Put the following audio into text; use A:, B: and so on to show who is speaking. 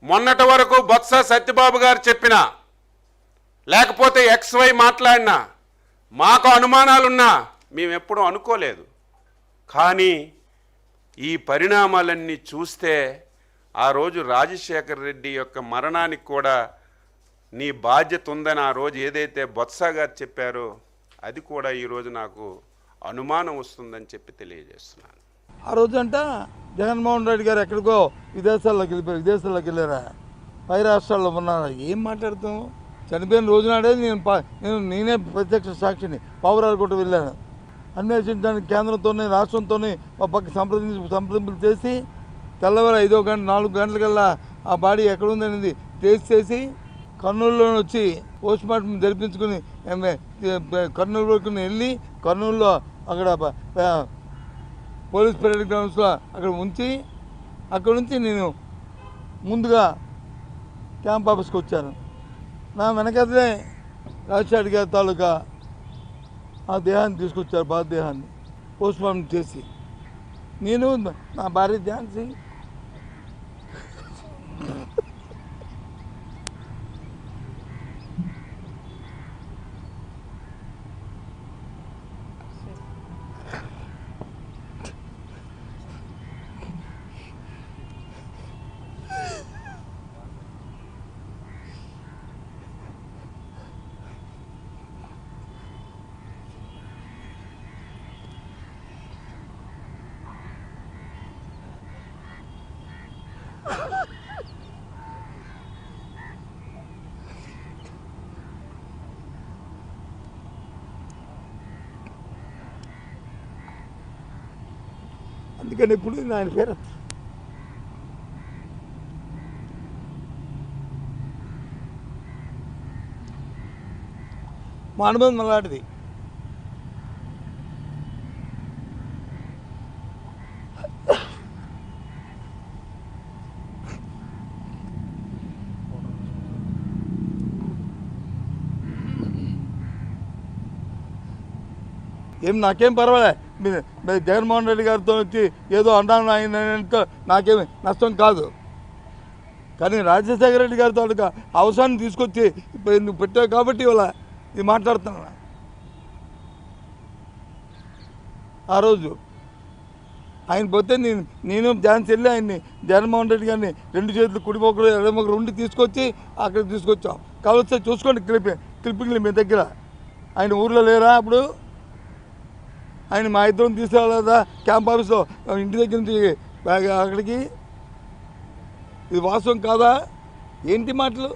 A: మొన్నటి వరకు బొత్స సత్యబాబు గారు చెప్పినా లేకపోతే XY మాట్లాడినా మాకు అనుమానాలున్నా మేము ఎప్పుడూ అనుకోలేదు. కానీ ఈ పరిణామాలన్నీ చూస్తే ఆ రోజు రాజశేఖర్ రెడ్డి యొక్క మరణానికి కూడా నీ బాధ్యత ఉందని ఆ రోజు ఏదైతే బొత్స గారు చెప్పారో అది కూడా ఈరోజు నాకు అనుమానం వస్తుందని చెప్పి తెలియజేస్తున్నాను.
B: ఆ రోజంట జగన్మోహన్ రెడ్డి గారు ఎక్కడికో విదేశాల్లోకి వెళ్ళారా, పై రాష్ట్రాల్లో ఉన్నారా? ఏం మాట్లాడుతాం? చనిపోయిన రోజునాడే నేనే ప్రత్యక్ష సాక్షిని పావురాలకోట వెళ్ళాను. అన్వేషించడానికి కేంద్రంతోనే రాష్ట్రంతోనే ఒక పక్క సంప్రదింపులు చేసి తెల్లవారు 5 గంట 4 గంటలకల్లా ఆ బాడీ ఎక్కడుందనేది ట్రేస్ చేసి కర్నూలులో వచ్చి పోస్ట్ మార్టం జరిపించుకుని కర్నూలు వరకు వెళ్ళి కర్నూలులో అక్కడ పోలీస్ పరేడ్ గ్రౌండ్స్లో అక్కడ ఉంచి అక్కడ నుంచి నేను ముందుగా క్యాంప్ ఆఫీస్కి వచ్చాను. నా వెనకదే రాజశేఖర్ గారి తాలూకా ఆ దేహాన్ని తీసుకొచ్చారు, బాధదేహాన్ని పోస్ట్ మార్టం చేసి. నేను నా భార్య ఝాన్సీ అందుకని ఇప్పుడు ఆయన పేరు మా అనుభవం అలాంటిది. నాకేం పర్వాలే, జగన్మోహన్ రెడ్డి గారితో వచ్చి ఏదో అన్నాను ఆయనతో నాకేమి నష్టం కాదు. కానీ రాజశేఖర రెడ్డి గారితో అవసరాన్ని తీసుకొచ్చి నువ్వు పెట్టావు కాబట్టి ఇవాళ ఇది మాట్లాడుతున్నా. ఆ రోజు ఆయన పోతే నేను ఝాన్సీ వెళ్ళి ఆయన్ని జగన్మోహన్ రెడ్డి గారిని 2 చేతులు కుడి మొక్కలు ఎడమ మొక్కలు 2 తీసుకొచ్చి అక్కడ తీసుకొచ్చాం. కావలిస్తే చూసుకోండి క్లిప్పింగ్లు మీ దగ్గర. ఆయన ఊర్లో లేరా అప్పుడు? ఆయన మా ఇద్దరం తీసుకెళ్ళదా క్యాంప్ ఆఫీస్లో ఇంటి దగ్గర నుంచి అక్కడికి? ఇది వాస్తవం కాదా? ఏంటి మాటలు?